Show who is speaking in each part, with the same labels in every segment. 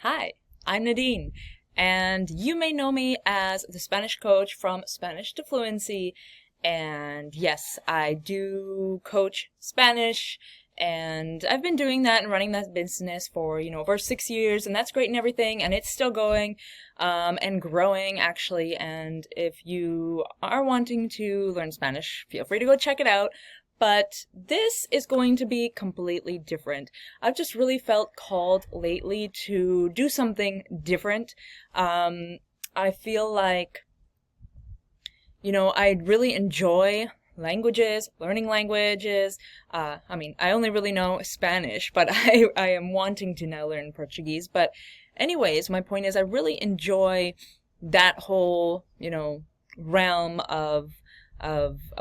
Speaker 1: Hi, I'm Nadine, and you may know me as the Spanish coach from Spanish to Fluency. And yes, I do coach Spanish, and I've been doing that and running that business for, over 6 years, and that's great and everything, and it's still going, and growing actually. And if you are wanting to learn Spanish, feel free to go check it out. But this is going to be completely different. I've just really felt called lately to do something different. I feel like, I really enjoy languages, learning languages. I only really know Spanish, but I am wanting to now learn Portuguese. But anyways, my point is I really enjoy that whole, realm of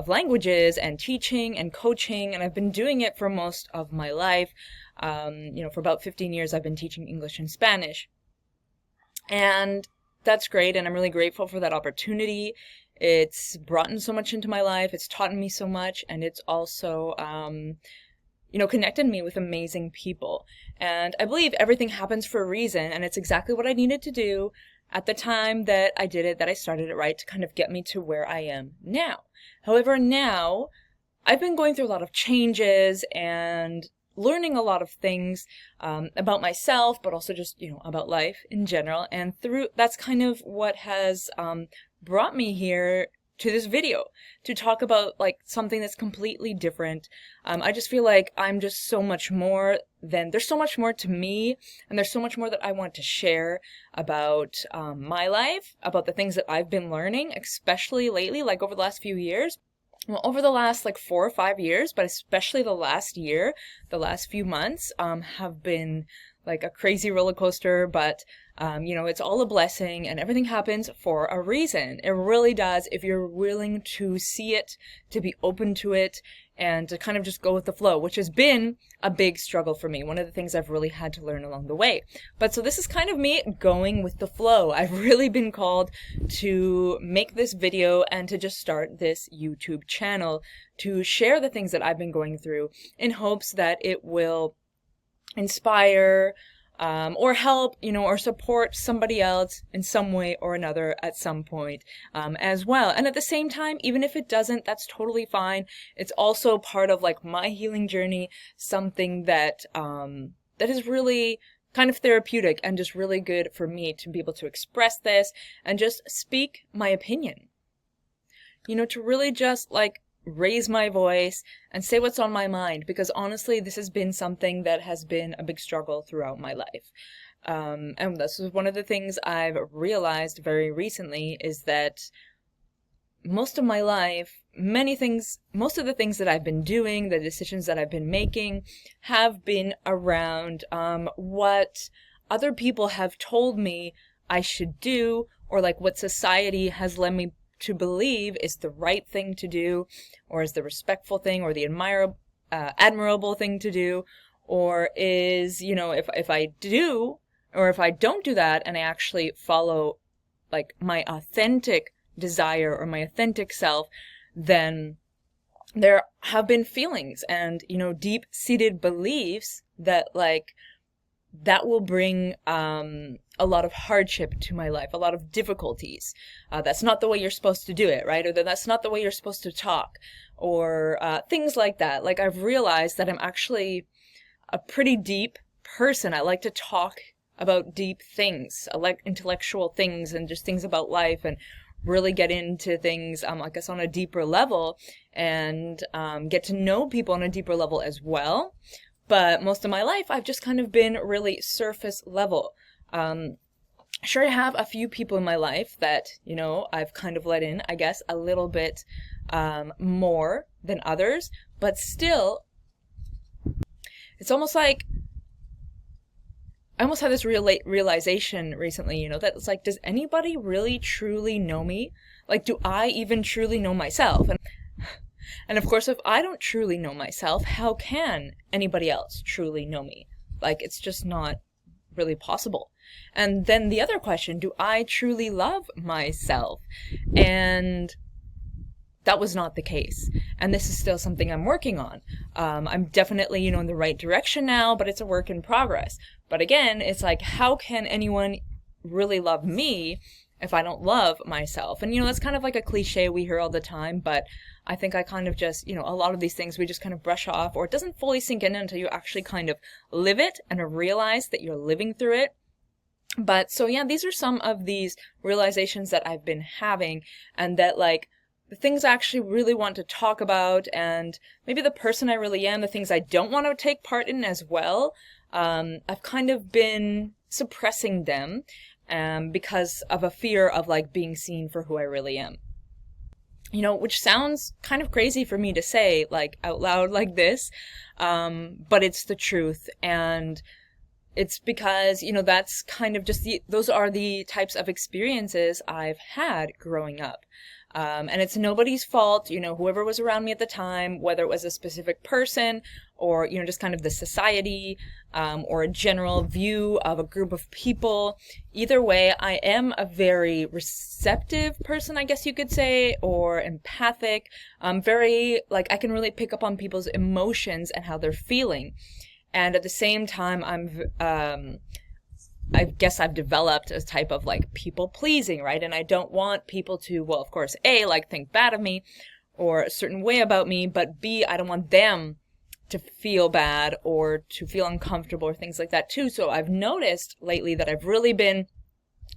Speaker 1: languages and teaching and coaching, and I've been doing it for most of my life. For about 15 years I've been teaching English and Spanish. And that's great, and I'm really grateful for that opportunity. It's brought in so much into my life, it's taught me so much, and it's also, connected me with amazing people. And I believe everything happens for a reason, and it's exactly what I needed to do at the time that I did it, that I started it right, to kind of get me to where I am now. However, now I've been going through a lot of changes and learning a lot of things about myself, but also just, about life in general. And that's kind of what has brought me here to this video, to talk about like something that's completely different. I just feel like I'm just so much more there's so much more to me, and there's so much more that I want to share about my life, about the things that I've been learning, especially lately, like over the last few years. Well, over the last 4 or 5 years, but especially the last year, the last few months have been like a crazy roller coaster, but it's all a blessing, and everything happens for a reason. It really does, if you're willing to see it, to be open to it, and to kind of just go with the flow, which has been a big struggle for me. One of the things I've really had to learn along the way. But so this is kind of me going with the flow. I've really been called to make this video and to just start this YouTube channel to share the things that I've been going through, in hopes that it will inspire or help, or support somebody else in some way or another at some point as well. And at the same time, even if it doesn't, that's totally fine. It's also part of like my healing journey, something that that is really kind of therapeutic and just really good for me to be able to express this and just speak my opinion. To really just raise my voice and say what's on my mind, because honestly, this has been something that has been a big struggle throughout my life. And this is one of the things I've realized very recently, is that most of my life, most of the things that I've been doing, the decisions that I've been making, have been around what other people have told me I should do, or what society has led me to believe is the right thing to do, or is the respectful thing, or the admirable thing to do, or is, if I do, or if I don't do that, and I actually follow my authentic desire or my authentic self, then there have been feelings and, deep-seated beliefs that that will bring a lot of hardship to my life, a lot of difficulties. That's not the way you're supposed to do it, right? Or that's not the way you're supposed to talk, or things like that. I've realized that I'm actually a pretty deep person. I like to talk about deep things, intellectual things, and just things about life, and really get into things, I guess, on a deeper level, and get to know people on a deeper level as well. But most of my life, I've just kind of been really surface level. Sure, I have a few people in my life that, I've kind of let in, I guess, a little bit more than others. But still, it's almost like I almost had this realization recently, that it's does anybody really truly know me? Do I even truly know myself? And of course, if I don't truly know myself, how can anybody else truly know me? It's just not really possible. And then the other question, do I truly love myself? And that was not the case. And this is still something I'm working on. I'm definitely, in the right direction now, but it's a work in progress. But again, it's like, how can anyone really love me if I don't love myself? And, that's kind of like a cliche we hear all the time, but I think I kind of just, a lot of these things we just kind of brush off, or it doesn't fully sink in until you actually kind of live it and realize that you're living through it. But so yeah, these are some of these realizations that I've been having, and that like the things I actually really want to talk about, and maybe the person I really am, the things I don't want to take part in as well. I've kind of been suppressing them because of a fear of like being seen for who I really am. Which sounds kind of crazy for me to say like out loud like this, but it's the truth. And it's because, that's kind of just those are the types of experiences I've had growing up. And it's nobody's fault, whoever was around me at the time, whether it was a specific person or, just kind of the society, or a general view of a group of people. Either way, I am a very receptive person, I guess you could say, or empathic. Very, like, I can really pick up on people's emotions and how they're feeling. And at the same time, I guess I've developed a type of like people pleasing, right? And I don't want people to, well, of course, A, like think bad of me or a certain way about me, but B, I don't want them to feel bad or to feel uncomfortable or things like that too. So I've noticed lately that I've really been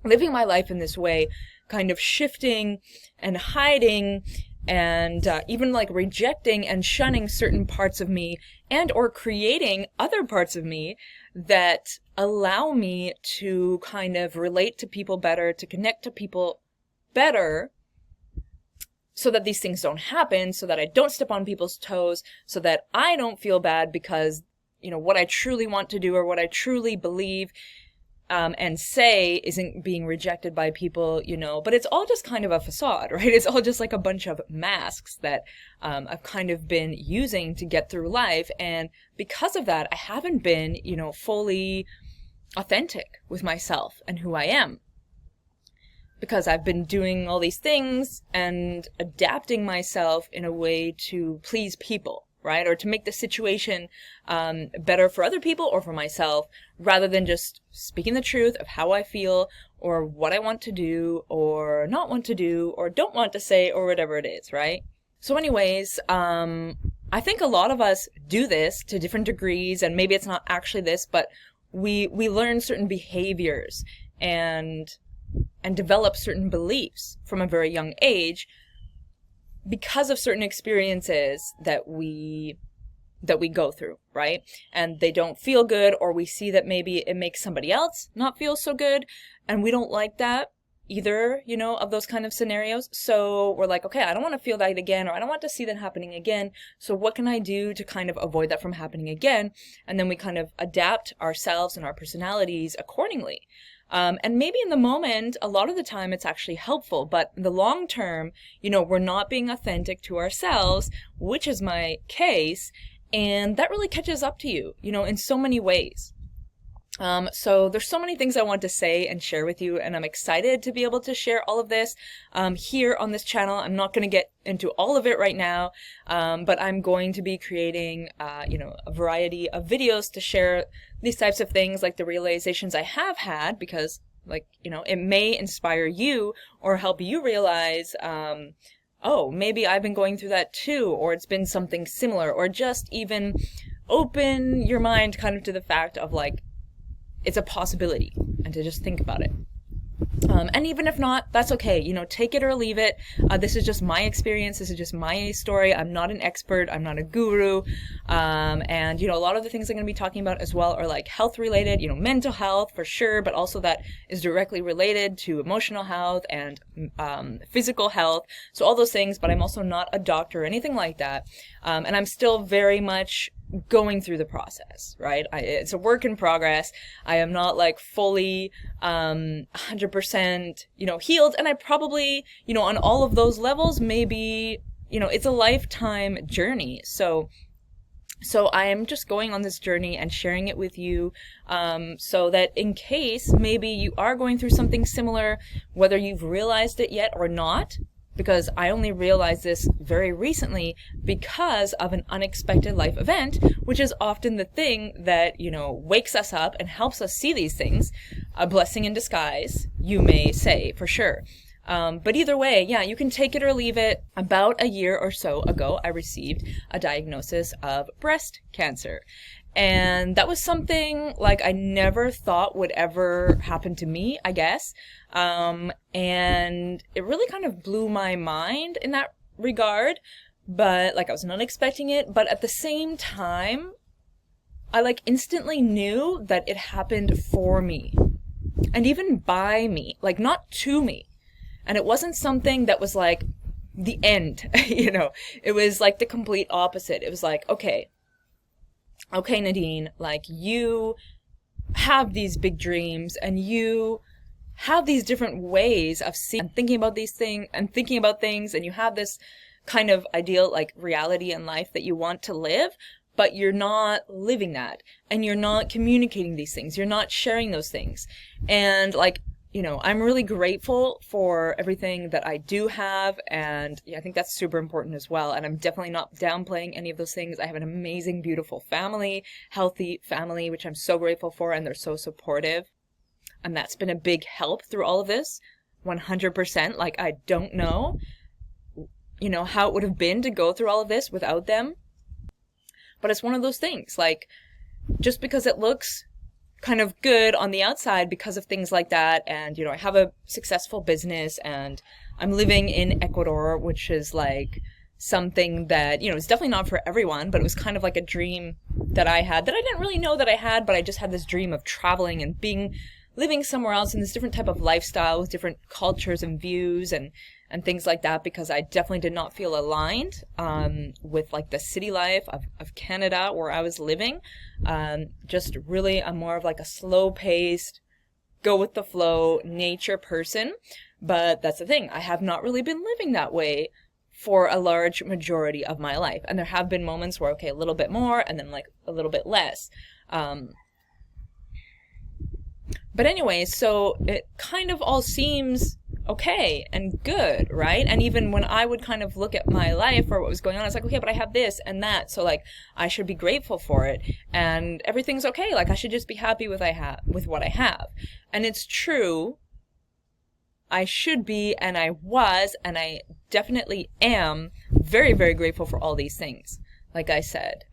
Speaker 1: living my life in this way, kind of shifting and hiding and even like rejecting and shunning certain parts of me, and or creating other parts of me that allow me to kind of relate to people better, to connect to people better, so that these things don't happen, so that I don't step on people's toes, so that I don't feel bad because, what I truly want to do or what I truly believe and say isn't being rejected by people, but it's all just kind of a facade, right? It's all just like a bunch of masks that I've kind of been using to get through life. And because of that, I haven't been, fully authentic with myself and who I am. Because I've been doing all these things and adapting myself in a way to please people, right? Or to make the situation better for other people or for myself, rather than just speaking the truth of how I feel or what I want to do or not want to do or don't want to say or whatever it is, right? So anyways, I think a lot of us do this to different degrees, and maybe it's not actually this, but we learn certain behaviors and develop certain beliefs from a very young age because of certain experiences that we go through, right? And they don't feel good, or we see that maybe it makes somebody else not feel so good, and we don't like that either, of those kind of scenarios. So we're like, okay, I don't want to feel that again, or I don't want to see that happening again. So what can I do to kind of avoid that from happening again? And then we kind of adapt ourselves and our personalities accordingly. And maybe in the moment, a lot of the time it's actually helpful, but in the long term, we're not being authentic to ourselves, which is my case, and that really catches up to you, in so many ways. So there's so many things I want to say and share with you, and I'm excited to be able to share all of this here on this channel. I'm not going to get into all of it right now, but I'm going to be creating, a variety of videos to share these types of things, like the realizations I have had, because, it may inspire you or help you realize, oh, maybe I've been going through that too, or it's been something similar, or just even open your mind kind of to the fact of it's a possibility, and to just think about it. And even if not, that's okay. Take it or leave it. This is just my experience. This is just my story. I'm not an expert. I'm not a guru. And, a lot of the things I'm going to be talking about as well are health related, mental health for sure, but also that is directly related to emotional health and physical health. So all those things, but I'm also not a doctor or anything like that. And I'm still very much going through the process, right? It's a work in progress. I am not fully 100% healed, and I probably on all of those levels, maybe it's a lifetime journey. So I am just going on this journey and sharing it with you, so that in case maybe you are going through something similar, whether you've realized it yet or not, because I only realized this very recently because of an unexpected life event, which is often the thing that, wakes us up and helps us see these things. A blessing in disguise, you may say, for sure. But either way, yeah, you can take it or leave it. About a year or so ago, I received a diagnosis of breast cancer. And that was something like I never thought would ever happen to me, I guess. And it really kind of blew my mind in that regard. But like I was not expecting it. But at the same time, I like instantly knew that it happened for me. And even by me, like not to me. And it wasn't something that was like the end, It was like the complete opposite. It was like, okay, Nadine, like you have these big dreams and you have these different ways of seeing and thinking about these things and thinking about things, and you have this kind of ideal like reality in life that you want to live, but you're not living that, and you're not communicating these things. You're not sharing those things. And like, I'm really grateful for everything that I do have, and I think that's super important as well. And I'm definitely not downplaying any of those things. I have an amazing, beautiful family, healthy family, which I'm so grateful for, and they're so supportive. And that's been a big help through all of this, 100%. Like, I don't know, how it would have been to go through all of this without them. But it's one of those things, like, just because it looks kind of good on the outside because of things like that, and I have a successful business, and I'm living in Ecuador, which is like something that it's definitely not for everyone, but it was kind of like a dream that I had that I didn't really know that I had, but I just had this dream of traveling and living somewhere else in this different type of lifestyle with different cultures and views and things like that, because I definitely did not feel aligned with like the city life of Canada where I was living. Just really I'm more of like a slow-paced, go with the flow nature person. But that's the thing, I have not really been living that way for a large majority of my life. And there have been moments where, okay, a little bit more and then like a little bit less. But anyway, so it kind of all seems okay and good, right? And even when I would kind of look at my life or what was going on, it's like, okay, but I have this and that, so like I should be grateful for it, and everything's okay. Like I should just be happy with what I have. And it's true, I should be, and I was, and I definitely am very, very grateful for all these things. Like I said,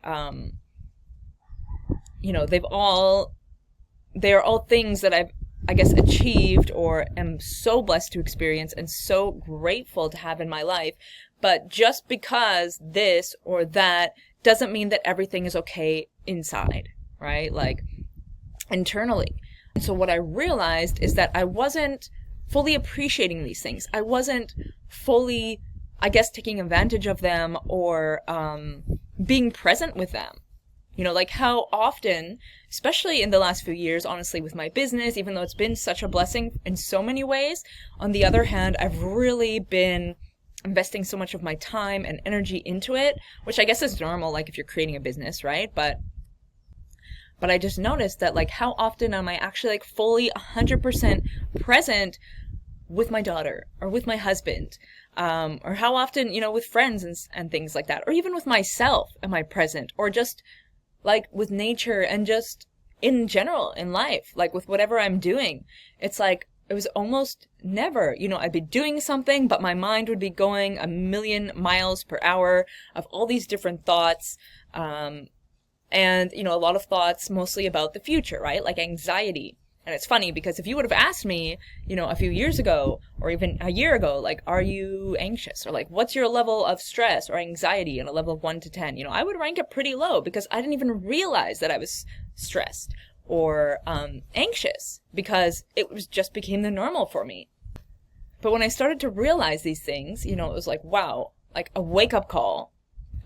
Speaker 1: they are all things that I've, I guess, achieved or am so blessed to experience and so grateful to have in my life. But just because this or that doesn't mean that everything is okay inside, right? Like internally. And so what I realized is that I wasn't fully appreciating these things. I wasn't fully, I guess, taking advantage of them or being present with them. Like how often, especially in the last few years, honestly, with my business, even though it's been such a blessing in so many ways, on the other hand, I've really been investing so much of my time and energy into it, which I guess is normal, like if you're creating a business, right? But I just noticed that like how often am I actually like fully 100% present with my daughter or with my husband, or how often, with friends and things like that, or even with myself am I present, or just like with nature and just in general in life, like with whatever I'm doing. It's like, it was almost never, I'd be doing something, but my mind would be going a million miles per hour of all these different thoughts. And, a lot of thoughts mostly about the future, right? Like anxiety. And it's funny because if you would have asked me, a few years ago or even a year ago, like, are you anxious? Or like, what's your level of stress or anxiety on a level of 1 to 10? I would rank it pretty low because I didn't even realize that I was stressed or anxious because it just became the normal for me. But when I started to realize these things, it was like, wow, like a wake-up call,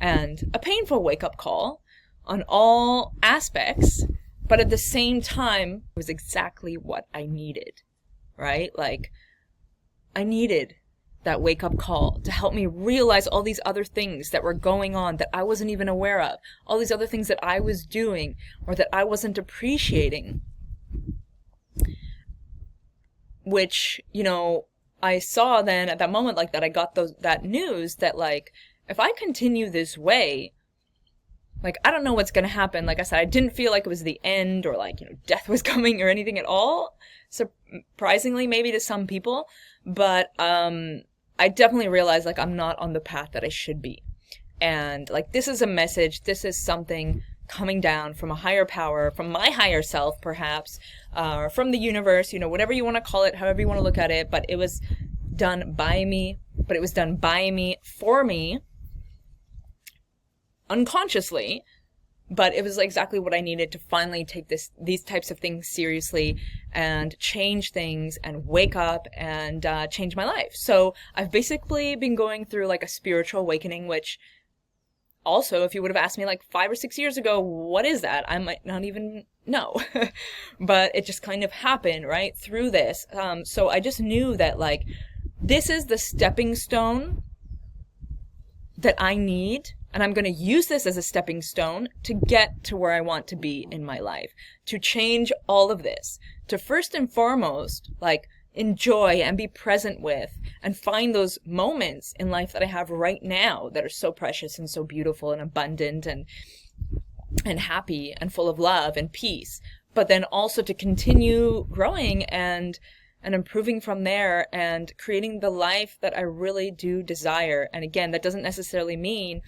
Speaker 1: and a painful wake-up call on all aspects. But at the same time, it was exactly what I needed, right? Like, I needed that wake-up call to help me realize all these other things that were going on that I wasn't even aware of. All these other things that I was doing or that I wasn't appreciating. Which, I saw then at that moment, like, that I got that news that, like, if I continue this way, like, I don't know what's gonna happen. Like I said, I didn't feel like it was the end, or like, death was coming or anything at all. Surprisingly, maybe to some people. But, I definitely realized, like, I'm not on the path that I should be. And, like, this is a message, this is something coming down from a higher power, from my higher self, perhaps, or from the universe, whatever you want to call it, however you want to look at it. But it was done by me, for me, unconsciously. But it was exactly what I needed to finally take these types of things seriously and change things and wake up and change my life. So I've basically been going through like a spiritual awakening, which also, if you would have asked me like 5 or 6 years ago, what is that? I might not even know. But it just kind of happened, right, through this. So I just knew that, like, this is the stepping stone that I need, and I'm going to use this as a stepping stone to get to where I want to be in my life, to change all of this, to first and foremost, like, enjoy and be present with and find those moments in life that I have right now that are so precious and so beautiful and abundant and happy and full of love and peace. But then also to continue growing and improving from there and creating the life that I really do desire. And again, that doesn't necessarily mean,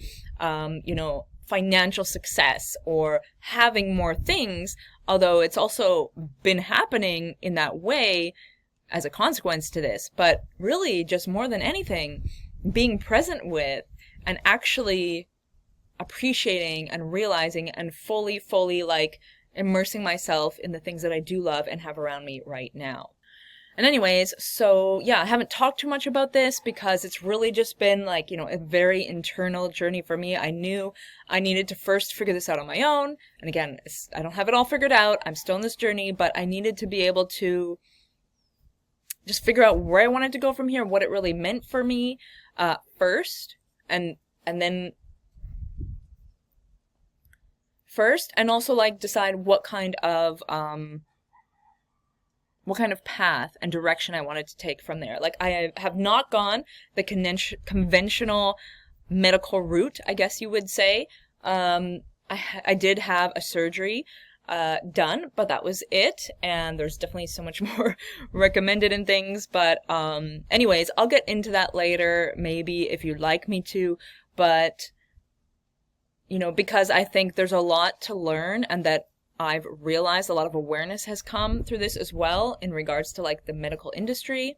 Speaker 1: financial success or having more things, although it's also been happening in that way as a consequence to this. But really, just more than anything, being present with and actually appreciating and realizing and fully, like, immersing myself in the things that I do love and have around me right now. And anyways, so yeah, I haven't talked too much about this because it's really just been like, a very internal journey for me. I knew I needed to first figure this out on my own. And again, I don't have it all figured out. I'm still in this journey, but I needed to be able to just figure out where I wanted to go from here, what it really meant for me, first, and also like decide what kind of path and direction I wanted to take from there. Like, I have not gone the conventional medical route, I guess you would say. I did have a surgery done, but that was it. And there's definitely so much more recommended and things. But anyways, I'll get into that later, maybe, if you'd like me to. But, because I think there's a lot to learn, and that I've realized a lot of awareness has come through this as well in regards to like the medical industry,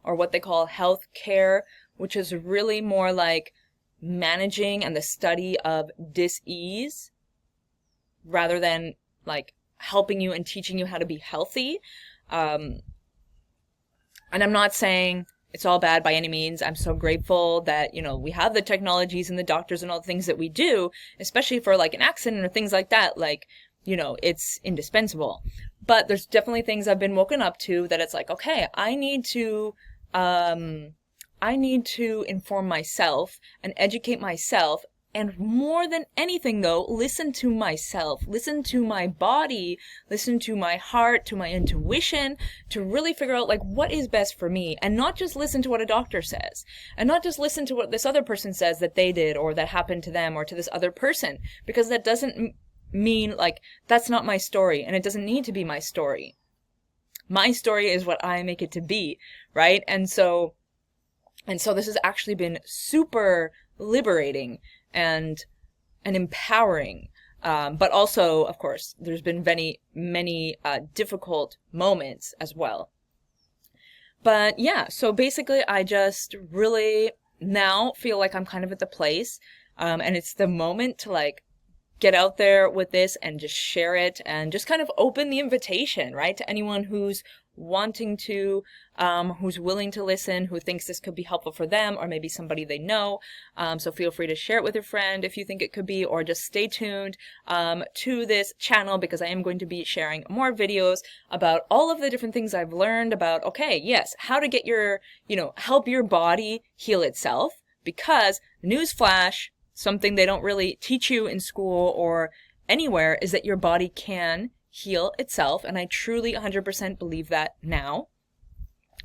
Speaker 1: or what they call health care, which is really more like managing and the study of dis-ease rather than like helping you and teaching you how to be healthy. And I'm not saying it's all bad by any means. I'm so grateful that, we have the technologies and the doctors and all the things that we do, especially for like an accident or things like that. Like, it's indispensable. But there's definitely things I've been woken up to that it's like, okay, I need to inform myself and educate myself. And more than anything, though, listen to myself, listen to my body, listen to my heart, to my intuition, to really figure out, like, what is best for me, and not just listen to what a doctor says, and not just listen to what this other person says that they did or that happened to them or to this other person, because that doesn't mean, like, that's not my story, and it doesn't need to be my story. My story is what I make it to be, right? And so this has actually been super liberating and empowering. But also, of course, there's been many difficult moments as well. But yeah, so basically I just really now feel like I'm kind of at the place, and it's the moment to like get out there with this and just share it and just kind of open the invitation, right, to anyone who's wanting to, who's willing to listen, who thinks this could be helpful for them or maybe somebody they know. So feel free to share it with your friend if you think it could be, or just stay tuned to this channel, because I am going to be sharing more videos about all of the different things I've learned about, okay, yes, how to get your, help your body heal itself, because newsflash, something they don't really teach you in school or anywhere is that your body can heal itself, and I truly 100% believe that now.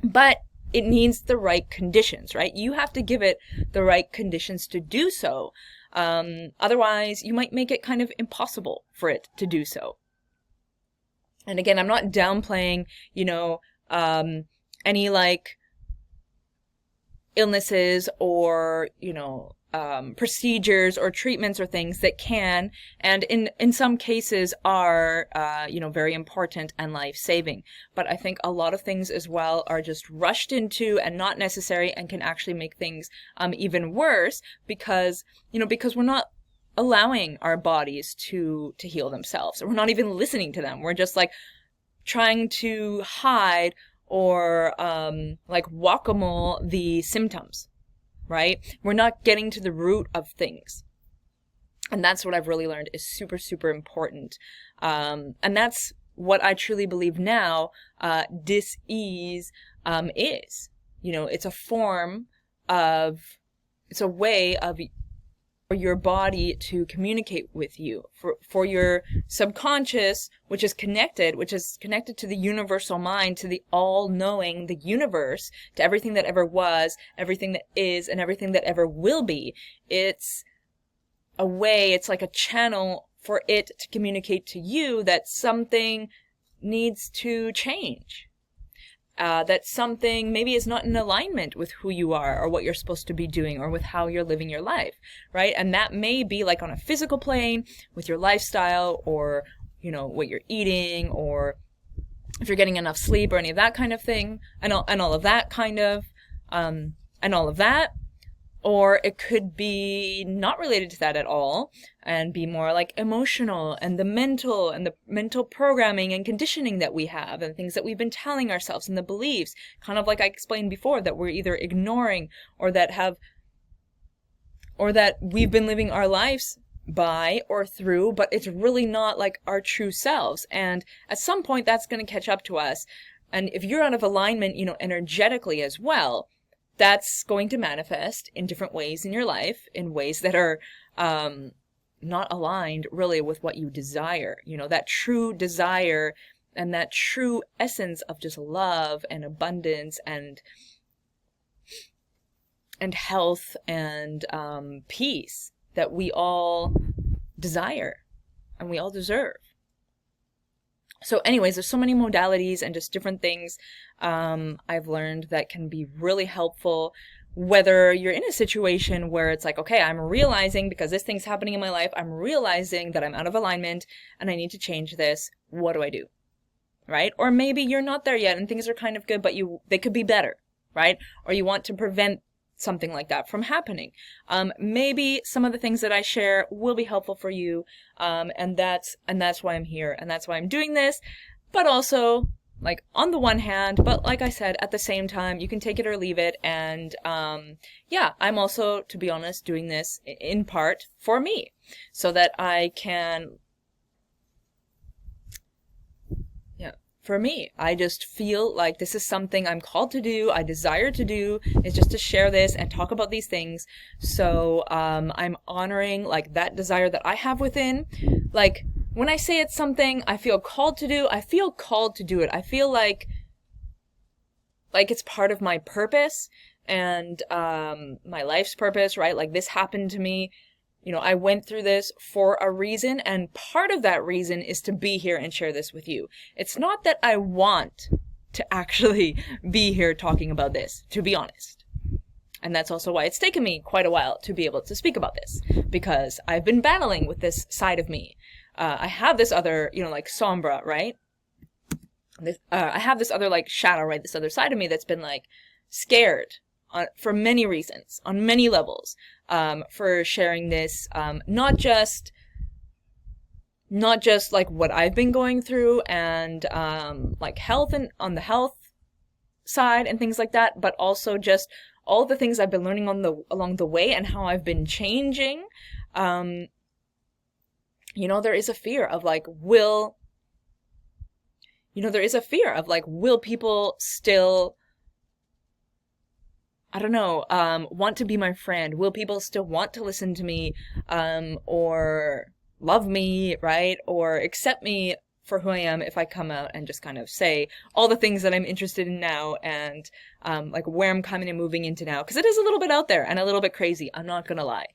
Speaker 1: But it needs the right conditions, right? You have to give it the right conditions to do so. Otherwise, you might make it kind of impossible for it to do so. And again, I'm not downplaying, any like illnesses or, procedures or treatments or things that can, and in some cases are, very important and life-saving. But I think a lot of things as well are just rushed into and not necessary and can actually make things, even worse because we're not allowing our bodies to heal themselves. We're not even listening to them. We're just like trying to hide or like whack-a-mole the symptoms, right? We're not getting to the root of things. And that's what I've really learned is super, super important. And that's what I truly believe now dis-ease is. It's a way of your body to communicate with you, for your subconscious, which is connected to the universal mind, to the all-knowing, the universe, to everything that ever was, everything that is, and everything that ever will be. It's a way, it's like a channel for it to communicate to you that something needs to change. That something maybe is not in alignment with who you are or what you're supposed to be doing or with how you're living your life, right? And that may be like on a physical plane with your lifestyle or, what you're eating or if you're getting enough sleep or any of that kind of thing and all of that kind of, and all of that. Or it could be not related to that at all and be more like emotional and the mental programming and conditioning that we have and things that we've been telling ourselves and the beliefs, kind of like I explained before, that we're either ignoring or that we've been living our lives by or through, but it's really not like our true selves. And at some point that's going to catch up to us. And if you're out of alignment, energetically as well, that's going to manifest in different ways in your life, in ways that are not aligned really with what you desire. That true desire and that true essence of just love and abundance and health and peace that we all desire and we all deserve. So anyways, there's so many modalities and just different things I've learned that can be really helpful, whether you're in a situation where it's like, okay, I'm realizing because this thing's happening in my life, I'm realizing that I'm out of alignment and I need to change this. What do I do? Right? Or maybe you're not there yet and things are kind of good, but they could be better, right? Or you want to prevent something like that from happening. Maybe some of the things that I share will be helpful for you. And that's why I'm here and that's why I'm doing this. But also, like, on the one hand, but like I said, at the same time, you can take it or leave it. And, I'm also, to be honest, doing this in part for me so that I can, for me, I just feel like this is something I'm called to do, I desire to do, is just to share this and talk about these things. So I'm honoring like that desire that I have within. Like when I say it's something I feel called to do, I feel called to do it. I feel like it's part of my purpose and my life's purpose, right? Like this happened to me. I went through this for a reason, and part of that reason is to be here and share this with you. It's not that I want to actually be here talking about this, to be honest. And that's also why it's taken me quite a while to be able to speak about this, because I've been battling with this side of me. I have this other, like sombra, right? I have this other like shadow, right? This other side of me that's been like scared for many reasons, on many levels, for sharing this, not just like what I've been going through and like health and on the health side and things like that, but also just all the things I've been learning along the way and how I've been changing. There is a fear of like, will people still, I don't know, want to be my friend? Will people still want to listen to me, or love me, right? Or accept me for who I am if I come out and just kind of say all the things that I'm interested in now and like where I'm coming and moving into now, because it is a little bit out there and a little bit crazy, I'm not gonna lie.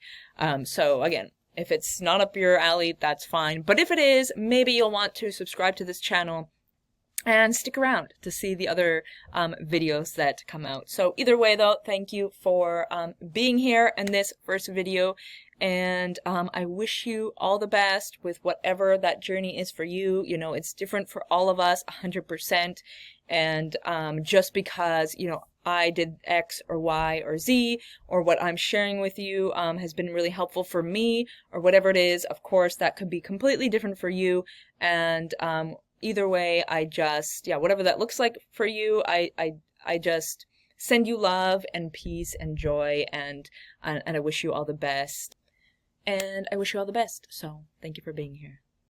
Speaker 1: So again, if it's not up your alley, that's fine. But if it is, maybe you'll want to subscribe to this channel and stick around to see the other videos that come out. So either way though, thank you for being here in this first video, and I wish you all the best with whatever that journey is for you. You know, it's different for all of us, 100%, and just because, you know, I did X or Y or Z, or what I'm sharing with you has been really helpful for me, or whatever it is, of course, that could be completely different for you, and either way, I just, yeah, whatever that looks like for you, I just send you love and peace and joy, and I wish you all the best. And I wish you all the best. So thank you for being here.